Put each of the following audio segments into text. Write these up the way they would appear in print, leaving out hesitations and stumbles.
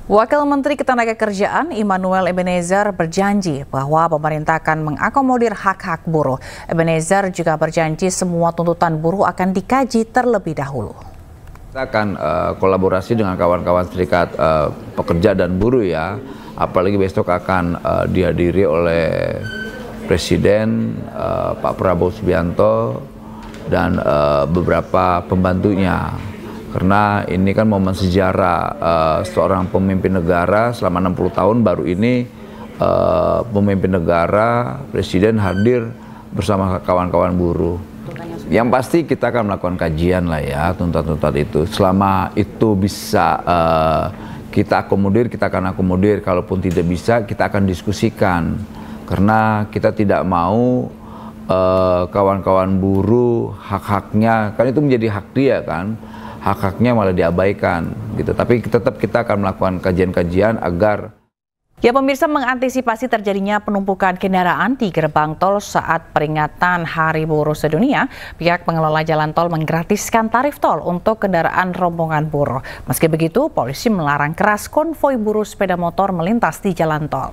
Wakil Menteri Ketenagakerjaan Immanuel Ebenezer berjanji bahwa pemerintah akan mengakomodir hak-hak buruh. Ebenezer juga berjanji semua tuntutan buruh akan dikaji terlebih dahulu. Kita akan kolaborasi dengan kawan-kawan serikat pekerja dan buruh ya. Apalagi besok akan dihadiri oleh Presiden Pak Prabowo Subianto dan beberapa pembantunya. Karena ini kan momen sejarah seorang pemimpin negara selama 60 tahun baru ini pemimpin negara, presiden hadir bersama kawan-kawan buruh. Yang pasti kita akan melakukan kajian lah ya tuntutan-tuntutan itu. Selama itu bisa kita akomodir, kita akan akomodir. Kalaupun tidak bisa, kita akan diskusikan. Karena kita tidak mau kawan-kawan buruh hak-haknya, kan itu menjadi hak dia kan. Hak-haknya malah diabaikan gitu. Tapi tetap kita akan melakukan kajian-kajian agar Pemirsa, mengantisipasi terjadinya penumpukan kendaraan di gerbang tol saat peringatan Hari Buruh Sedunia, pihak pengelola jalan tol menggratiskan tarif tol untuk kendaraan rombongan buruh. Meski begitu, polisi melarang keras konvoi buruh sepeda motor melintas di jalan tol.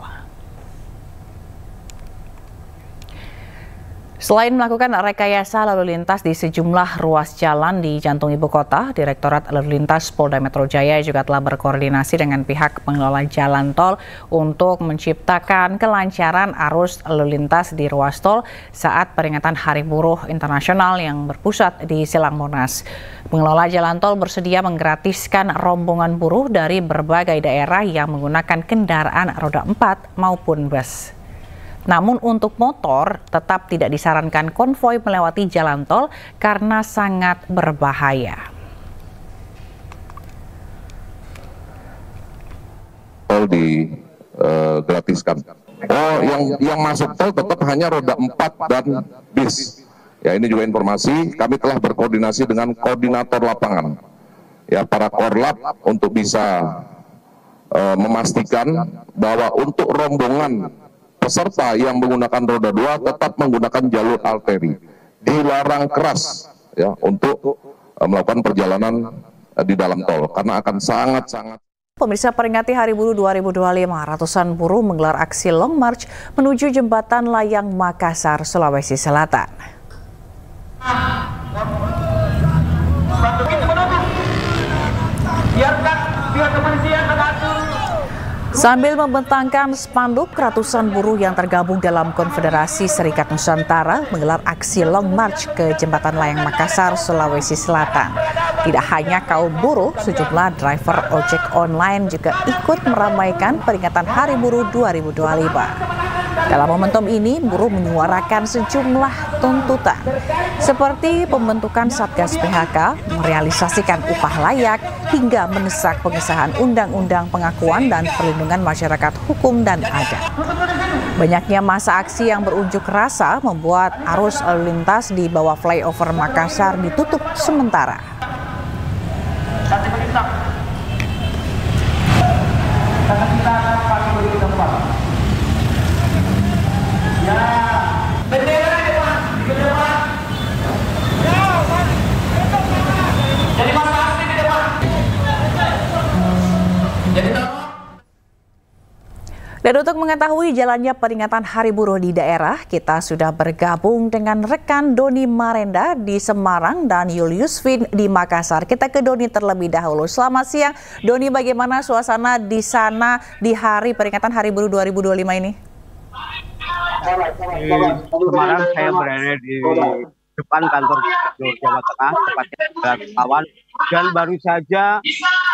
Selain melakukan rekayasa lalu lintas di sejumlah ruas jalan di jantung ibu kota, Direktorat Lalu Lintas Polda Metro Jaya juga telah berkoordinasi dengan pihak pengelola jalan tol untuk menciptakan kelancaran arus lalu lintas di ruas tol saat peringatan Hari Buruh Internasional yang berpusat di Silang Monas. Pengelola jalan tol bersedia menggratiskan rombongan buruh dari berbagai daerah yang menggunakan kendaraan roda 4 maupun bus. Namun untuk motor tetap tidak disarankan konvoi melewati jalan tol karena sangat berbahaya. Tol digratiskan. Yang masuk tol tetap hanya roda 4 dan bis. Ya, ini juga informasi, kami telah berkoordinasi dengan koordinator lapangan. Ya, para korlap untuk bisa memastikan bahwa untuk rombongan peserta yang menggunakan roda 2 tetap menggunakan jalur arteri. Dilarang keras ya untuk melakukan perjalanan di dalam tol karena akan sangat-sangat. Pemirsa, peringati Hari Buruh 2025, ratusan buruh menggelar aksi Long March menuju Jembatan Layang Makassar, Sulawesi Selatan. Sambil membentangkan spanduk, ratusan buruh yang tergabung dalam Konfederasi Serikat Nusantara menggelar aksi Long March ke Jembatan Layang Makassar, Sulawesi Selatan. Tidak hanya kaum buruh, sejumlah driver ojek online juga ikut meramaikan peringatan Hari Buruh 2025. Dalam momentum ini, buruh menyuarakan sejumlah tuntutan, seperti pembentukan Satgas PHK, merealisasikan upah layak, hingga mendesak pengesahan Undang-Undang Pengakuan dan Perlindungan Masyarakat Hukum dan Adat. Banyaknya masa aksi yang berunjuk rasa membuat arus lalu lintas di bawah flyover Makassar ditutup sementara. Dan untuk mengetahui jalannya peringatan Hari Buruh di daerah, kita sudah bergabung dengan rekan Doni Marenda di Semarang dan Julius Vin di Makassar. Kita ke Doni terlebih dahulu. Selamat siang, Doni, bagaimana suasana di sana di hari peringatan Hari Buruh 2025 ini? Di Semarang, saya berada di depan kantor Gubernur Jawa Tengah, tepatnya Jalan Pahlawan, dan baru saja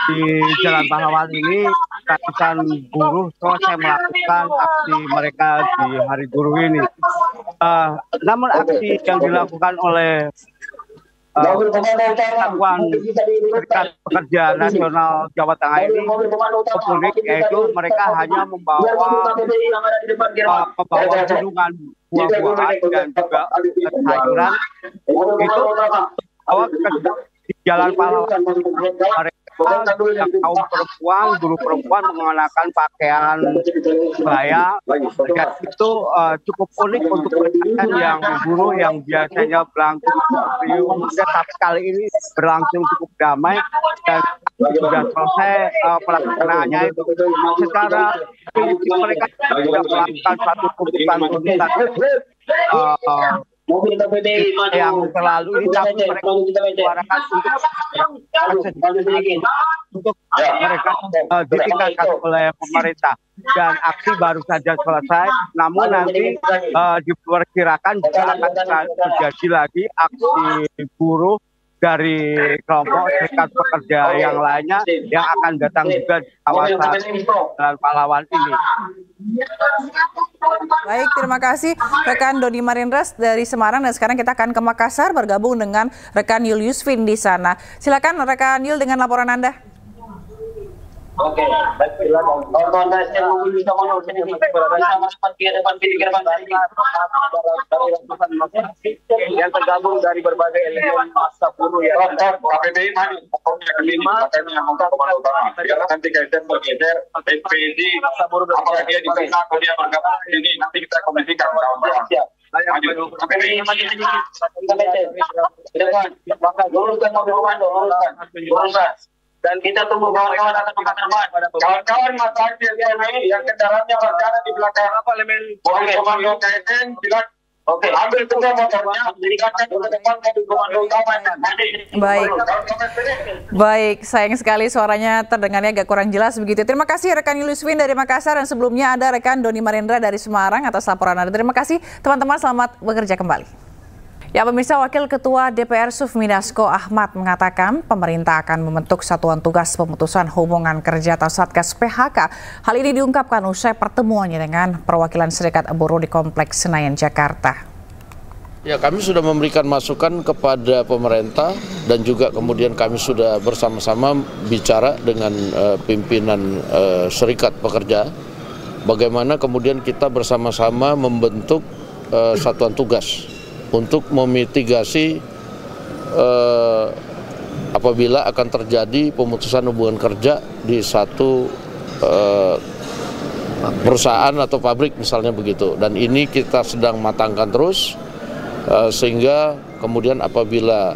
di Jalan Pahlawan ini ratusan buruh selesai melakukan aksi mereka di Hari Buruh ini. Namun aksi yang dilakukan oleh Satuan Serikat Pekerja Nasional Jawa Tengah ini unik, yaitu mereka hanya membawa gunungan buah-buahan dan juga sayuran itu bawa ke di Jalan Pahlawan. Mereka kaum perempuan, guru perempuan mengenakan pakaian kebaya. Dan itu cukup unik untuk mereka yang guru yang biasanya berlangsung tapi kali ini berlangsung cukup damai dan sudah selesai pelaksanaannya itu. Secara prinsip mereka sudah melakukan satu tuntutan yang selalu ini, tapi mereka menyuarakan untuk mereka ditinggalkan oleh pemerintah. Dan aksi baru saja selesai, namun nanti diperkirakan jika akan terjadi lagi aksi buruh dari kelompok serikat pekerja yang lainnya yang akan datang juga di kawasan Jalan Pahlawan ini. Baik, terima kasih rekan Dodi Marindras dari Semarang, dan sekarang kita akan ke Makassar bergabung dengan rekan Yul Yusfin di sana. Silakan rekan Yul dengan laporan Anda. Oke, baik, silakan. Kawan-kawan yang bisa menurut ini berada sama seperti depan yang tergabung dari berbagai elemen massa buruh ya. KPBI mana? Kelima, yang untuk komando utama. Biar nanti kaitan bergeser, PPD, massa buruh apalagi dia di sana, dia bergabung ini nanti kita komunikasikan kawan-kawan. KPBI maju sedikit. Depan, maka luruskan mobil komando, luruskan. Dan kita tunggu kawan-kawan akan teman. Kawan-kawan masa ini yang kendaraannya berada di belakang mobil komando KSN bilang oke, ambil juga motornya, dikatakan ke depan mobil komando utama. Baik, sayang sekali suaranya terdengarnya agak kurang jelas begitu. Terima kasih rekan Yul Yusfin dari Makassar, dan sebelumnya ada rekan Doni Marindra dari Semarang atas laporan Anda. Terima kasih teman-teman, selamat bekerja kembali. Ya pemirsa, Wakil Ketua DPR Sufmi Dasko Ahmad mengatakan pemerintah akan membentuk Satuan Tugas Pemutusan Hubungan Kerja atau Satgas PHK. Hal ini diungkapkan usai pertemuannya dengan perwakilan Serikat Buruh di Kompleks Senayan, Jakarta. Ya, kami sudah memberikan masukan kepada pemerintah dan juga kemudian kami sudah bersama-sama bicara dengan pimpinan Serikat Pekerja. Bagaimana kemudian kita bersama-sama membentuk satuan tugas untuk memitigasi apabila akan terjadi pemutusan hubungan kerja di satu perusahaan atau pabrik misalnya begitu. Dan ini kita sedang matangkan terus sehingga kemudian apabila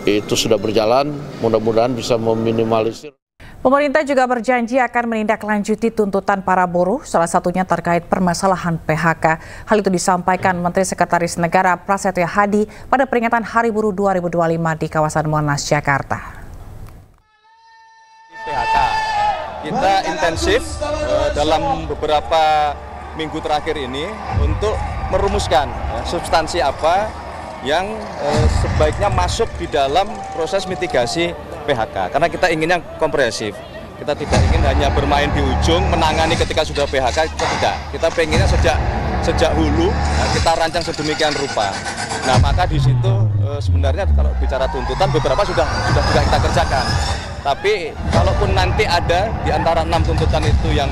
itu sudah berjalan mudah-mudahan bisa meminimalisir. Pemerintah juga berjanji akan menindaklanjuti tuntutan para buruh, salah satunya terkait permasalahan PHK. Hal itu disampaikan Menteri Sekretaris Negara Prasetyo Hadi pada peringatan Hari Buruh 2025 di kawasan Monas, Jakarta. PHK kita intensif dalam beberapa minggu terakhir ini untuk merumuskan substansi apa yang sebaiknya masuk di dalam proses mitigasi PHK, karena kita inginnya komprehensif. Kita tidak ingin hanya bermain di ujung, menangani ketika sudah PHK, kita tidak. Kita pengennya sejak hulu kita rancang sedemikian rupa. Nah, maka di situ sebenarnya kalau bicara tuntutan beberapa sudah juga kita kerjakan. Tapi kalaupun nanti ada di antara 6 tuntutan itu yang